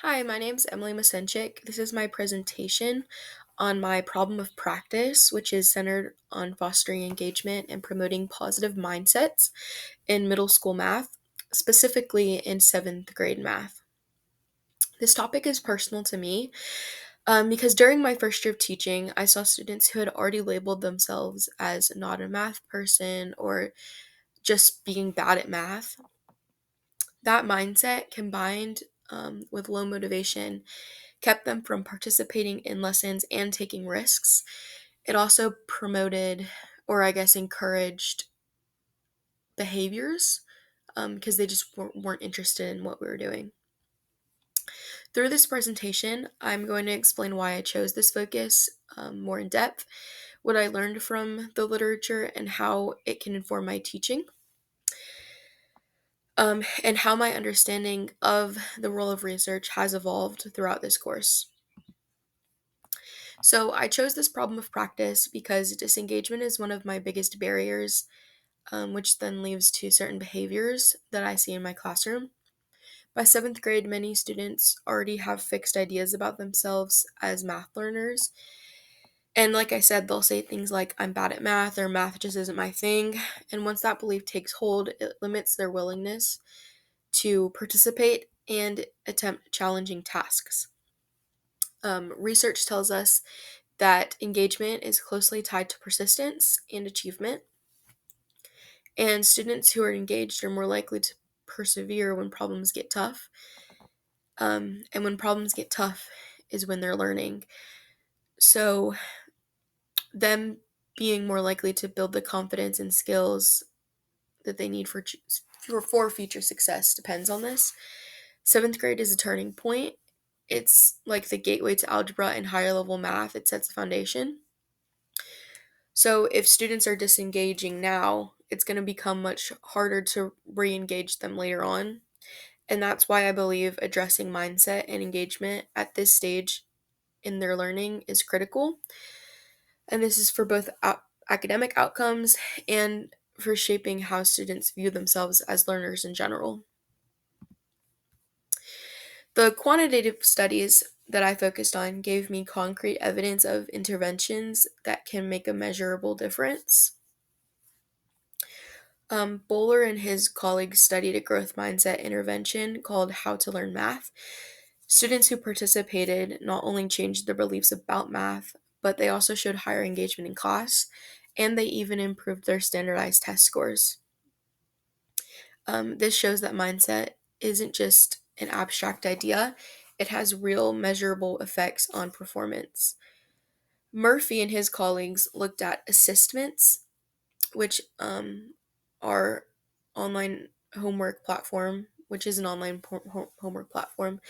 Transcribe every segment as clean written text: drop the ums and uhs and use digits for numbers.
Hi, my name's Emily Masenchik. This is my presentation on my problem of practice, which is centered on fostering engagement and promoting positive mindsets in middle school math, specifically in seventh grade math. This topic is personal to me because during my first year of teaching, I saw students who had already labeled themselves as not a math person or just being bad at math. That mindset combined with low motivation kept them from participating in lessons and taking risks. It also promoted, or I guess encouraged, behaviors because they just weren't interested in what we were doing. Through this presentation, I'm going to explain why I chose this focus more in depth, what I learned from the literature, and how it can inform my teaching, and how my understanding of the role of research has evolved throughout this course. So I chose this problem of practice because disengagement is one of my biggest barriers, which then leads to certain behaviors that I see in my classroom. By seventh grade, many students already have fixed ideas about themselves as math learners. And like I said, they'll say things like, I'm bad at math, or math just isn't my thing. And once that belief takes hold, it limits their willingness to participate and attempt challenging tasks. Research tells us that engagement is closely tied to persistence and achievement, and students who are engaged are more likely to persevere when problems get tough. And when problems get tough is when they're learning. So, them being more likely to build the confidence and skills that they need for future success depends on this. Seventh grade is a turning point. It's like the gateway to algebra and higher level math. It sets the foundation. So if students are disengaging now, it's going to become much harder to re-engage them later on. And that's why I believe addressing mindset and engagement at this stage in their learning is critical. And this is for both academic outcomes and for shaping how students view themselves as learners in general. The quantitative studies that I focused on gave me concrete evidence of interventions that can make a measurable difference. Bowler and his colleagues studied a growth mindset intervention called How to Learn Math. Students who participated not only changed their beliefs about math, but they also showed higher engagement in class, and they even improved their standardized test scores. This shows that mindset isn't just an abstract idea, it has real measurable effects on performance. Murphy and his colleagues looked at assessments, which are online homework platform, which is an online homework platform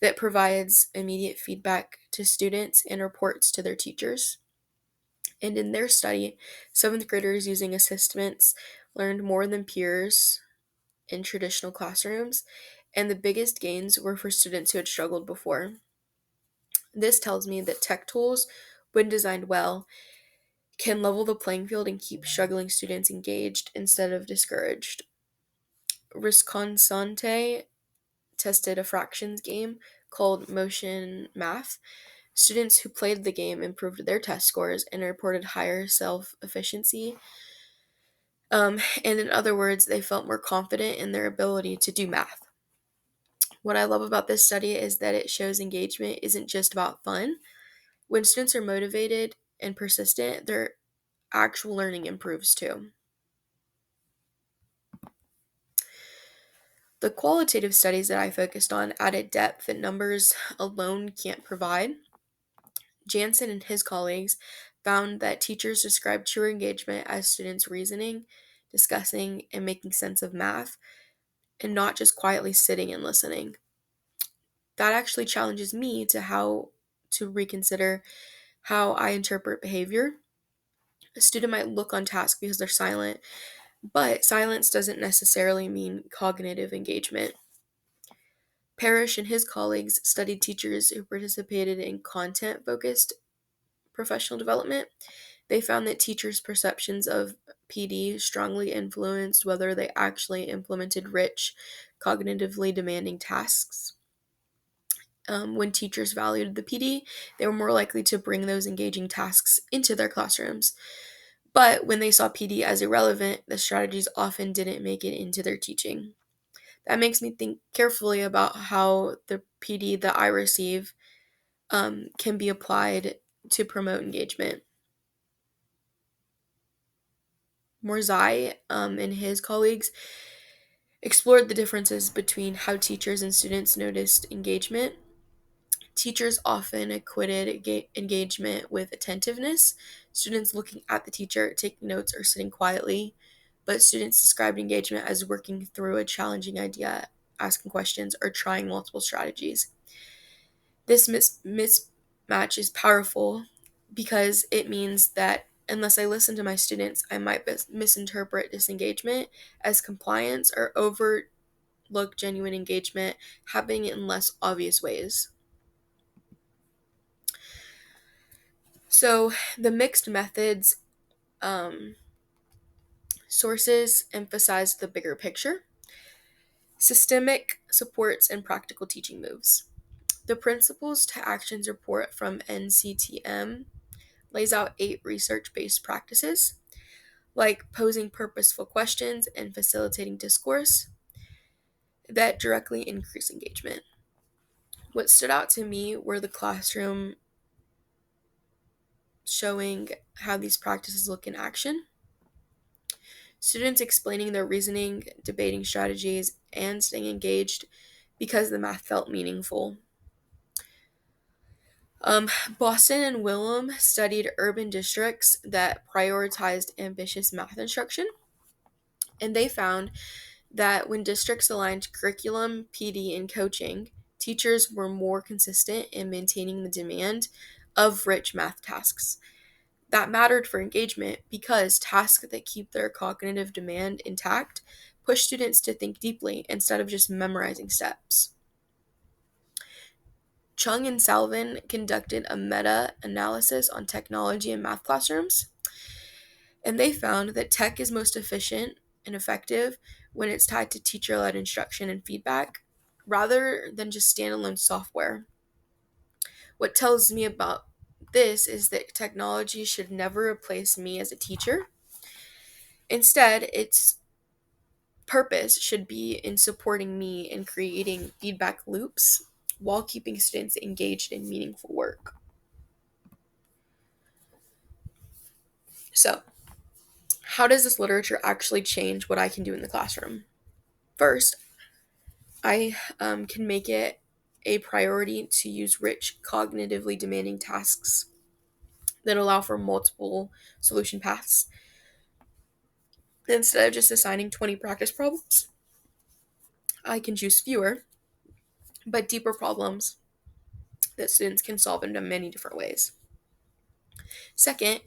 that provides immediate feedback to students and reports to their teachers. And in their study, seventh graders using assessments learned more than peers in traditional classrooms, and the biggest gains were for students who had struggled before. This tells me that tech tools, when designed well, can level the playing field and keep struggling students engaged instead of discouraged. Risconsante tested a fractions game called Motion Math. Students who played the game improved their test scores and reported higher self efficiency. And in other words, they felt more confident in their ability to do math. What I love about this study is that it shows engagement isn't just about fun. When students are motivated and persistent, their actual learning improves too. The qualitative studies that I focused on added depth that numbers alone can't provide. Jansen and his colleagues found that teachers described true engagement as students reasoning, discussing, and making sense of math, and not just quietly sitting and listening. That actually challenges me to reconsider how I interpret behavior. A student might look on task because they're silent, but silence doesn't necessarily mean cognitive engagement. Parrish and his colleagues studied teachers who participated in content focused professional development. They found that teachers' perceptions of PD strongly influenced whether they actually implemented rich, cognitively demanding tasks. When teachers valued the PD, they were more likely to bring those engaging tasks into their classrooms. But when they saw PD as irrelevant, the strategies often didn't make it into their teaching. That makes me think carefully about how the PD that I receive can be applied to promote engagement. Morzai and his colleagues explored the differences between how teachers and students noticed engagement. Teachers often equated engagement with attentiveness, students looking at the teacher, taking notes, or sitting quietly, but students described engagement as working through a challenging idea, asking questions, or trying multiple strategies. This mismatch is powerful because it means that unless I listen to my students, I might misinterpret disengagement as compliance or overlook genuine engagement happening in less obvious ways. So the mixed methods sources emphasize the bigger picture, systemic supports, and practical teaching moves. The Principles to Actions report from NCTM lays out 8 research-based practices, like posing purposeful questions and facilitating discourse, that directly increase engagement. What stood out to me were the classroom showing how these practices look in action, students explaining their reasoning, debating strategies, and staying engaged because the math felt meaningful. Boston and Willem studied urban districts that prioritized ambitious math instruction, and they found that when districts aligned curriculum, PD, and coaching, teachers were more consistent in maintaining the demand of rich math tasks. That mattered for engagement because tasks that keep their cognitive demand intact push students to think deeply instead of just memorizing steps. Chung and Salvin conducted a meta-analysis on technology in math classrooms, and they found that tech is most efficient and effective when it's tied to teacher-led instruction and feedback, rather than just standalone software. What tells me about this is that technology should never replace me as a teacher. Instead, its purpose should be in supporting me in creating feedback loops while keeping students engaged in meaningful work. So, how does this literature actually change what I can do in the classroom? First, I can make it a priority to use rich, cognitively demanding tasks that allow for multiple solution paths. Instead of just assigning 20 practice problems, I can choose fewer, but deeper problems that students can solve in many different ways. Second,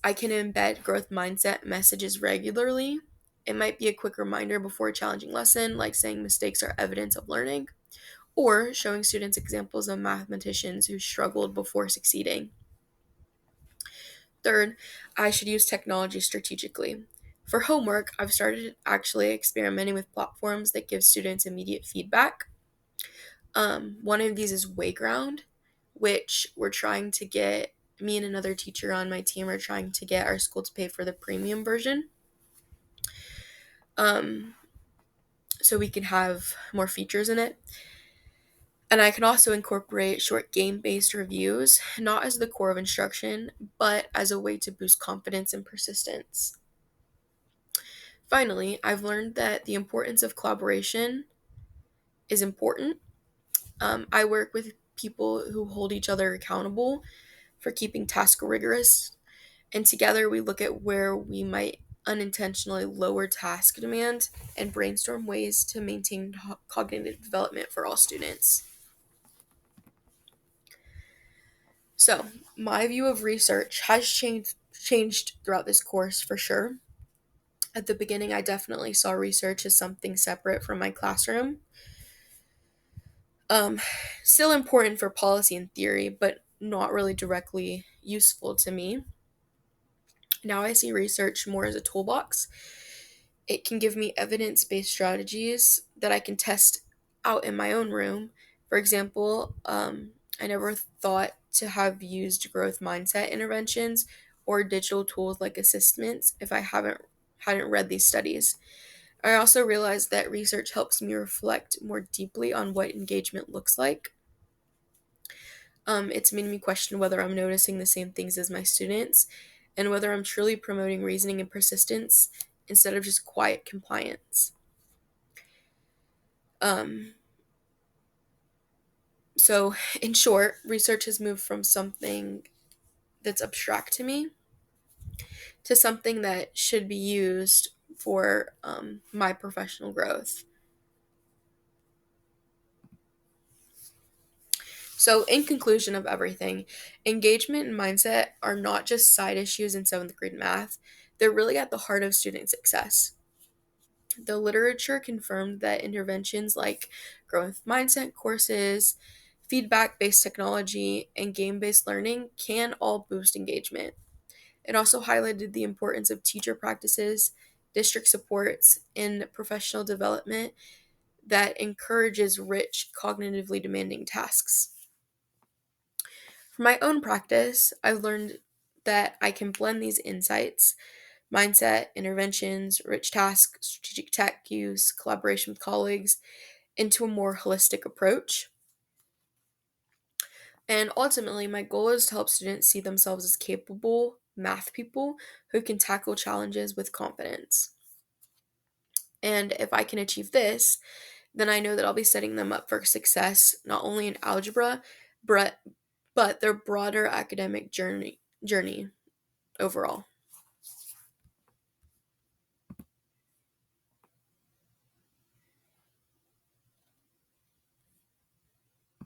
I can embed growth mindset messages regularly. It might be a quick reminder before a challenging lesson, like saying mistakes are evidence of learning, or showing students examples of mathematicians who struggled before succeeding. Third, I should use technology strategically. For homework, I've started actually experimenting with platforms that give students immediate feedback. One of these is Wayground, which we're trying to get, me and another teacher on my team are trying to get our school to pay for the premium version. Um, so we can have more features in it. And I can also incorporate short game-based reviews, not as the core of instruction, but as a way to boost confidence and persistence. Finally, I've learned that the importance of collaboration is important. I work with people who hold each other accountable for keeping tasks rigorous, and together we look at where we might unintentionally lower task demand and brainstorm ways to maintain cognitive development for all students. So, my view of research has changed throughout this course for sure. At the beginning, I definitely saw research as something separate from my classroom. Um, Still important for policy and theory, but not really directly useful to me. Now I see research more as a toolbox. It can give me evidence based strategies that I can test out in my own room For example, I never thought to have used growth mindset interventions or digital tools like assessments if I hadn't read these studies. I also realized that research helps me reflect more deeply on what engagement looks like. It's made me question whether I'm noticing the same things as my students and whether I'm truly promoting reasoning and persistence instead of just quiet compliance. Um, so, in short, research has moved from something that's abstract to me to something that should be used for my professional growth. So, in conclusion of everything, engagement and mindset are not just side issues in seventh grade math, they're really at the heart of student success. The literature confirmed that interventions like growth mindset courses, feedback based technology, and game based learning can all boost engagement. It also highlighted the importance of teacher practices, district supports, and professional development that encourages rich, cognitively demanding tasks. For my own practice, I've learned that I can blend these insights, mindset, interventions, rich tasks, strategic tech use, collaboration with colleagues, into a more holistic approach. And ultimately, my goal is to help students see themselves as capable math people who can tackle challenges with confidence. And if I can achieve this, then I know that I'll be setting them up for success not only in algebra, but their broader academic journey overall.